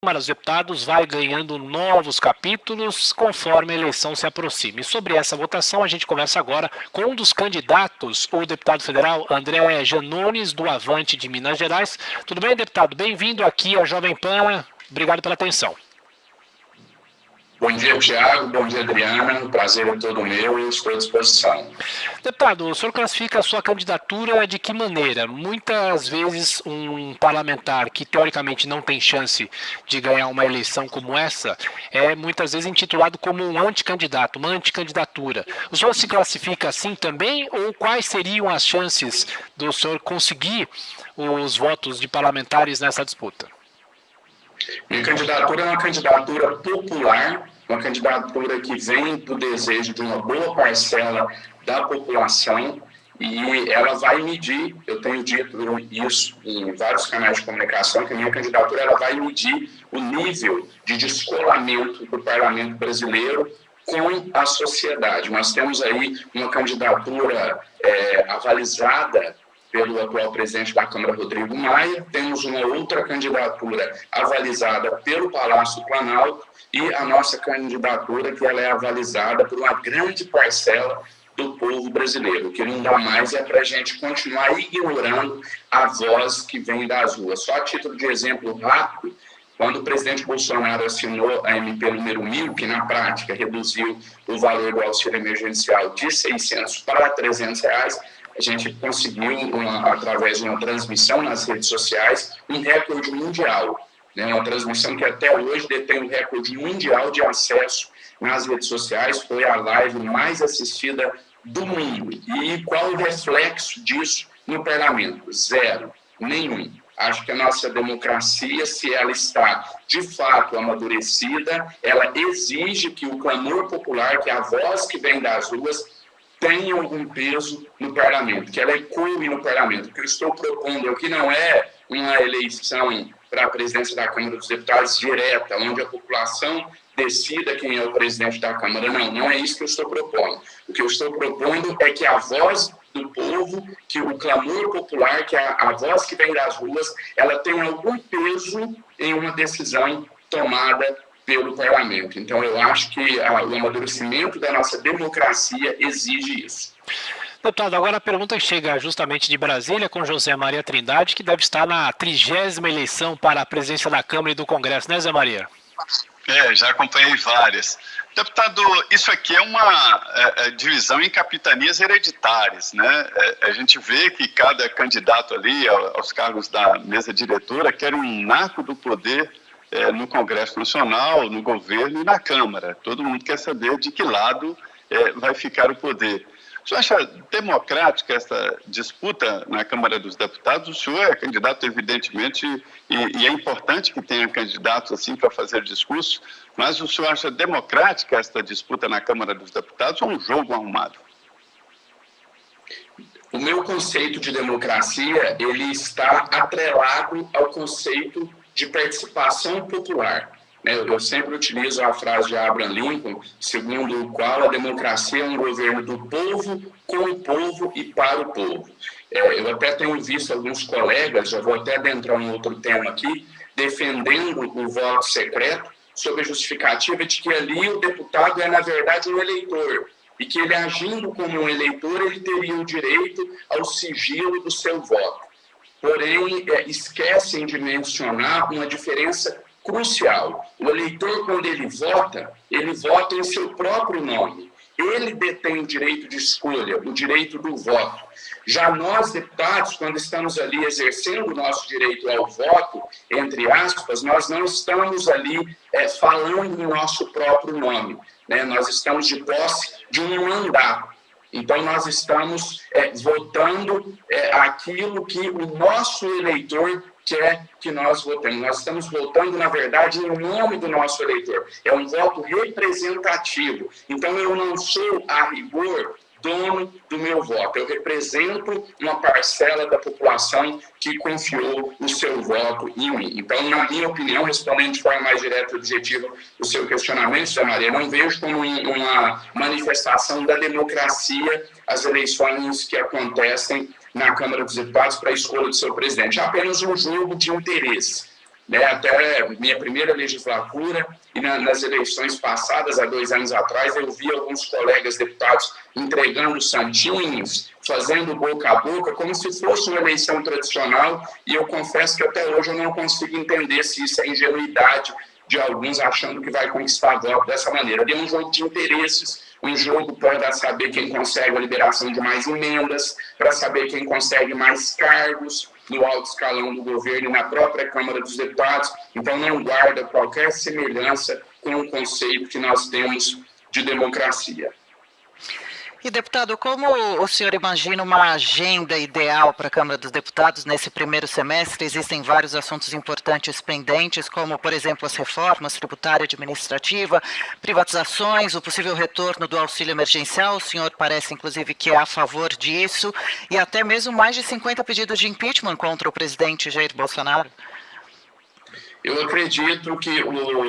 Câmara dos Deputados vai ganhando novos capítulos conforme a eleição se aproxima. E sobre essa votação a gente conversa agora com um dos candidatos, o deputado federal André Janones, do Avante de Minas Gerais. Tudo bem, deputado? Bem-vindo aqui à Jovem Pan. Obrigado pela atenção. Bom dia, Tiago. Bom dia, Adriana. O prazer é todo meu e estou à disposição. Deputado, o senhor classifica a sua candidatura de que maneira? Muitas vezes um parlamentar que teoricamente não tem chance de ganhar uma eleição como essa é muitas vezes intitulado como um anticandidato, uma anticandidatura. O senhor se classifica assim também ou quais seriam as chances do senhor conseguir os votos de parlamentares nessa disputa? Minha candidatura é uma candidatura popular, uma candidatura que vem do desejo de uma boa parcela da população e ela vai medir, eu tenho dito isso em vários canais de comunicação, que a minha candidatura ela vai medir o nível de descolamento do parlamento brasileiro com a sociedade. Nós temos aí uma candidatura avalizada pelo atual presidente da Câmara, Rodrigo Maia, temos uma outra candidatura avalizada pelo Palácio do Planalto e a nossa candidatura que ela é avalizada por uma grande parcela do povo brasileiro. O que não dá mais é para a gente continuar ignorando a voz que vem das ruas. Só a título de exemplo rápido, quando o presidente Bolsonaro assinou a MP número 1000, que na prática reduziu o valor do auxílio emergencial de R$600 para R$300, a gente conseguiu, através de uma transmissão nas redes sociais, um recorde mundial. Né? Uma transmissão que até hoje detém um recorde mundial de acesso nas redes sociais. Foi a live mais assistida do mundo. E qual o reflexo disso no parlamento? Zero, nenhum. Acho que a nossa democracia, se ela está de fato amadurecida, ela exige que o clamor popular, que a voz que vem das ruas, tenha algum peso no parlamento, que ela ecoe no parlamento. O que eu estou propondo aqui não é uma eleição para a presidência da Câmara dos Deputados direta, onde a população decida quem é o presidente da Câmara. Não é isso que eu estou propondo. O que eu estou propondo é que a voz do povo, que o clamor popular, que a voz que vem das ruas, ela tenha algum peso em uma decisão tomada pelo parlamento. Então, eu acho que o amadurecimento da nossa democracia exige isso. Deputado, agora a pergunta chega justamente de Brasília com José Maria Trindade, que deve estar na 30ª eleição para a presidência da Câmara e do Congresso, né, Zé Maria? Já acompanhei várias. Deputado, isso aqui é uma divisão em capitanias hereditárias, né? A gente vê que cada candidato ali aos cargos da mesa diretora quer um naco do poder no Congresso Nacional, no governo e na Câmara. Todo mundo quer saber de que lado vai ficar o poder. O senhor acha democrática essa disputa na Câmara dos Deputados? O senhor é candidato, evidentemente, e é importante que tenha candidatos assim para fazer discurso, mas o senhor acha democrática essa disputa na Câmara dos Deputados ou um jogo arrumado? O meu conceito de democracia, ele está atrelado ao conceito de participação popular. Eu sempre utilizo a frase de Abraham Lincoln, segundo o qual a democracia é um governo do povo, com o povo e para o povo. Eu até tenho visto alguns colegas, já vou até adentrar um outro tema aqui, defendendo o voto secreto, sob a justificativa de que ali o deputado é, na verdade, um eleitor, e que ele, agindo como um eleitor, ele teria o direito ao sigilo do seu voto. Porém, esquecem de mencionar uma diferença crucial. O eleitor, quando ele vota em seu próprio nome. Ele detém o direito de escolha, o direito do voto. Já nós, deputados, quando estamos ali exercendo o nosso direito ao voto, entre aspas, nós não estamos ali falando em nosso próprio nome. Né? Nós estamos de posse de um mandato. Então, nós estamos votando aquilo que o nosso eleitor quer que nós votemos. Nós estamos votando, na verdade, em nome do nosso eleitor. É um voto representativo. Então, eu não sou, a rigor, dono do meu voto. Eu represento uma parcela da população que confiou o seu voto em mim. Então, na minha opinião, respondendo de forma mais direta e objetiva o seu questionamento, Zé Maria, não vejo como uma manifestação da democracia as eleições que acontecem na Câmara dos Deputados para a escolha do seu presidente. É apenas um jogo de interesse. né, até minha primeira legislatura, e nas eleições passadas, há 2 anos atrás, eu vi alguns colegas deputados entregando santinhos, fazendo boca a boca, como se fosse uma eleição tradicional, e eu confesso que até hoje eu não consigo entender se isso é ingenuidade de alguns achando que vai conquistar voto dessa maneira. É um jogo de interesses, um jogo para saber quem consegue a liberação de mais emendas, para saber quem consegue mais cargos no alto escalão do governo e na própria Câmara dos Deputados. Então, não guarda qualquer semelhança com o conceito que nós temos de democracia. E, deputado, como o senhor imagina uma agenda ideal para a Câmara dos Deputados nesse primeiro semestre? Existem vários assuntos importantes pendentes, como, por exemplo, as reformas tributária e administrativa, privatizações, o possível retorno do auxílio emergencial. O senhor parece, inclusive, que é a favor disso, e até mesmo mais de 50 pedidos de impeachment contra o presidente Jair Bolsonaro. Eu acredito que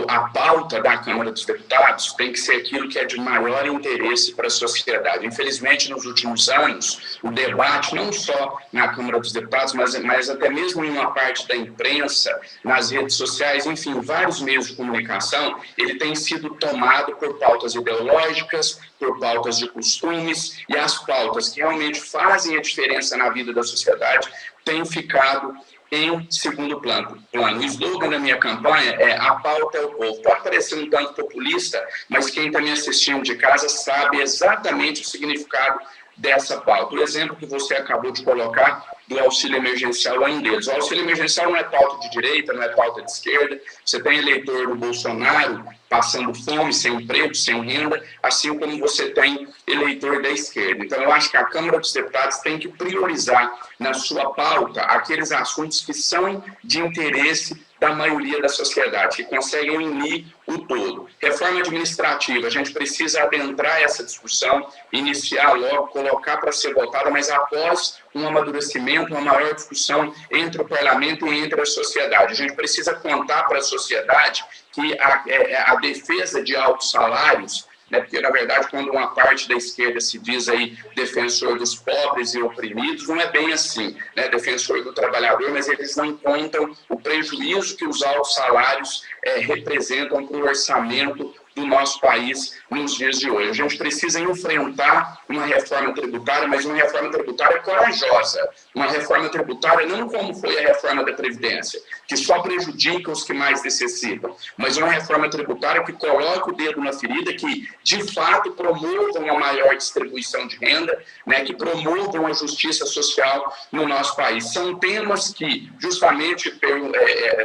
a pauta da Câmara dos Deputados tem que ser aquilo que é de maior interesse para a sociedade. Infelizmente, nos últimos anos, o debate, não só na Câmara dos Deputados, mas até mesmo em uma parte da imprensa, nas redes sociais, enfim, vários meios de comunicação, ele tem sido tomado por pautas ideológicas, por pautas de costumes, e as pautas que realmente fazem a diferença na vida da sociedade têm ficado em segundo plano. O slogan da minha campanha é "A pauta é o povo". Pode parecer um tanto populista, mas quem está me assistindo de casa sabe exatamente o significado dessa pauta. O exemplo que você acabou de colocar do auxílio emergencial é um deles. O auxílio emergencial não é pauta de direita, não é pauta de esquerda. Você tem eleitor do Bolsonaro passando fome, sem emprego, sem renda, assim como você tem eleitor da esquerda. Então, eu acho que a Câmara dos Deputados tem que priorizar na sua pauta aqueles assuntos que são de interesse da maioria da sociedade, que conseguem unir o todo. Reforma administrativa, a gente precisa adentrar essa discussão, iniciar logo, colocar para ser votada, mas após um amadurecimento, uma maior discussão entre o parlamento e entre a sociedade. A gente precisa contar para a sociedade que a defesa de altos salários, né, porque, na verdade, quando uma parte da esquerda se diz aí defensor dos pobres e oprimidos, não é bem assim, né, defensor do trabalhador, mas eles não contam o prejuízo que os altos salários representam para o orçamento do nosso país nos dias de hoje. A gente precisa enfrentar uma reforma tributária, mas uma reforma tributária corajosa. Uma reforma tributária não como foi a reforma da Previdência, que só prejudica os que mais necessitam, mas uma reforma tributária que coloque o dedo na ferida, que de fato promova uma maior distribuição de renda, né, que promova uma justiça social no nosso país. São temas que, justamente,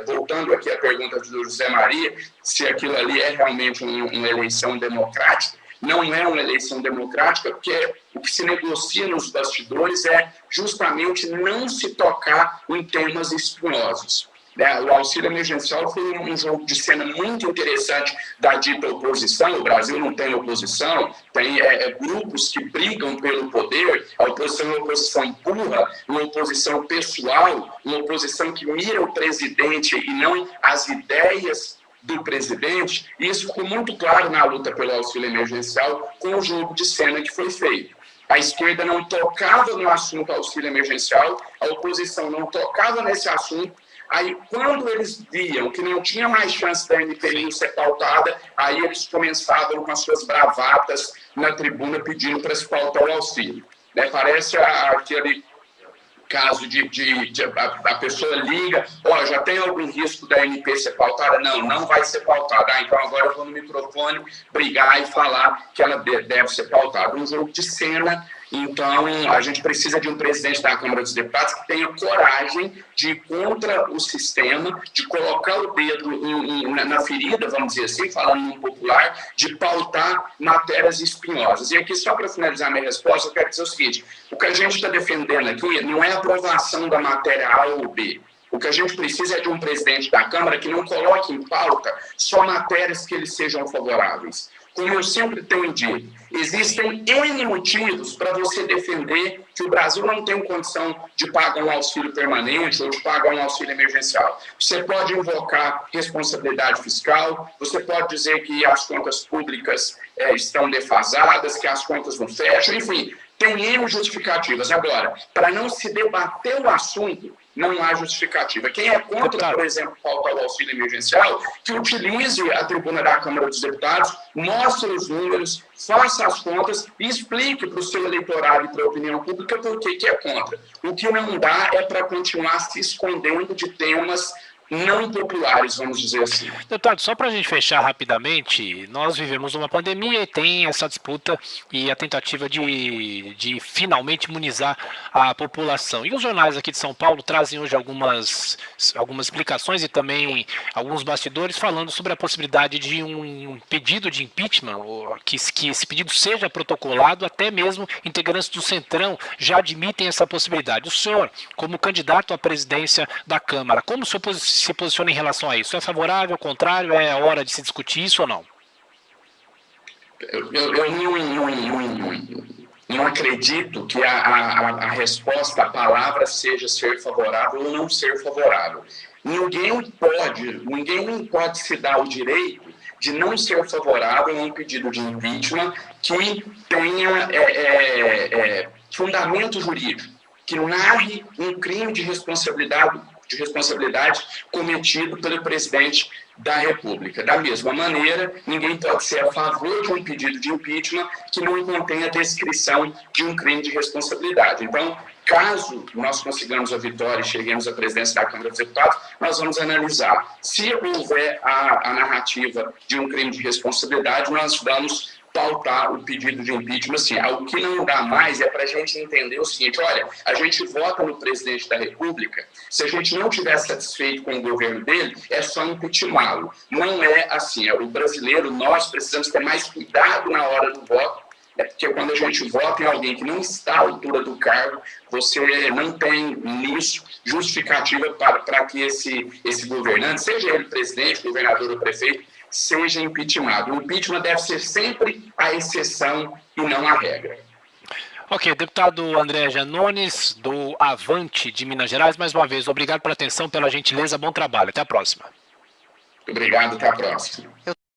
voltando aqui à pergunta do José Maria, se aquilo ali é realmente uma eleição democrática, não é uma eleição democrática, porque o que se negocia nos bastidores é justamente não se tocar em temas espinhosos. O auxílio emergencial foi um jogo de cena muito interessante da dita oposição. O Brasil não tem oposição, tem grupos que brigam pelo poder. A oposição é uma oposição burra, uma oposição pessoal, uma oposição que mira o presidente e não as ideias do presidente. E isso ficou muito claro na luta pelo auxílio emergencial com o jogo de cena que foi feito. A esquerda não tocava no assunto auxílio emergencial, a oposição não tocava nesse assunto. Aí, quando eles viam que não tinha mais chance da NPI ser pautada, aí eles começavam com as suas bravatas na tribuna pedindo para se pautar o auxílio. Parece aquele caso a pessoa liga, já tem algum risco da NP ser pautada? Não vai ser pautada. Então agora eu vou no microfone brigar e falar que ela deve ser pautada. Um jogo de cena. Então, a gente precisa de um presidente da Câmara dos Deputados que tenha coragem de ir contra o sistema, de colocar o dedo na ferida, vamos dizer assim, falando no popular, de pautar matérias espinhosas. E aqui, só para finalizar minha resposta, eu quero dizer o seguinte: o que a gente está defendendo aqui não é a aprovação da matéria A ou B. O que a gente precisa é de um presidente da Câmara que não coloque em pauta só matérias que eles sejam favoráveis. Como eu sempre tenho dito, existem N motivos para você defender que o Brasil não tem condição de pagar um auxílio permanente ou de pagar um auxílio emergencial. Você pode invocar responsabilidade fiscal, você pode dizer que as contas públicas estão defasadas, que as contas não fecham, enfim, tem N justificativas. Agora, para não se debater o assunto, não há justificativa. Quem é contra, por exemplo, pautar o auxílio emergencial, que utilize a tribuna da Câmara dos Deputados, mostre os números, faça as contas e explique para o seu eleitorado e para a opinião pública por que é contra. O que não dá é para continuar se escondendo de temas não populares, vamos dizer assim. Deputado, só para a gente fechar rapidamente, nós vivemos uma pandemia e tem essa disputa e a tentativa de finalmente imunizar a população. E os jornais aqui de São Paulo trazem hoje algumas explicações e também alguns bastidores falando sobre a possibilidade de um pedido de impeachment, que esse pedido seja protocolado, até mesmo integrantes do Centrão já admitem essa possibilidade. O senhor, como candidato à presidência da Câmara, como o senhor se posiciona em relação a isso? É favorável, contrário? É hora de se discutir isso ou não? Eu não acredito que a resposta, a palavra seja ser favorável ou não ser favorável. Ninguém pode se dar o direito de não ser favorável a um pedido de impeachment que tenha fundamento jurídico, que narre um crime de responsabilidade cometido pelo presidente da República. Da mesma maneira, ninguém pode ser a favor de um pedido de impeachment que não contenha a descrição de um crime de responsabilidade. Então, caso nós consigamos a vitória e cheguemos à presidência da Câmara dos Deputados, nós vamos analisar. Se houver a narrativa de um crime de responsabilidade, nós vamos pautar o pedido de impeachment. Assim, o que não dá mais é para a gente entender o seguinte: olha, a gente vota no presidente da República, se a gente não estiver satisfeito com o governo dele, é só impeachmentá-lo. Não é assim. O brasileiro, nós precisamos ter mais cuidado na hora do voto, porque quando a gente vota em alguém que não está à altura do cargo, você não tem nisso justificativa para que esse governante, seja ele presidente, governador ou prefeito, seja impeachmentado. O impeachment deve ser sempre a exceção e não a regra. Ok, deputado André Janones, do Avante de Minas Gerais, mais uma vez, obrigado pela atenção, pela gentileza, bom trabalho. Até a próxima. Obrigado, até a próxima.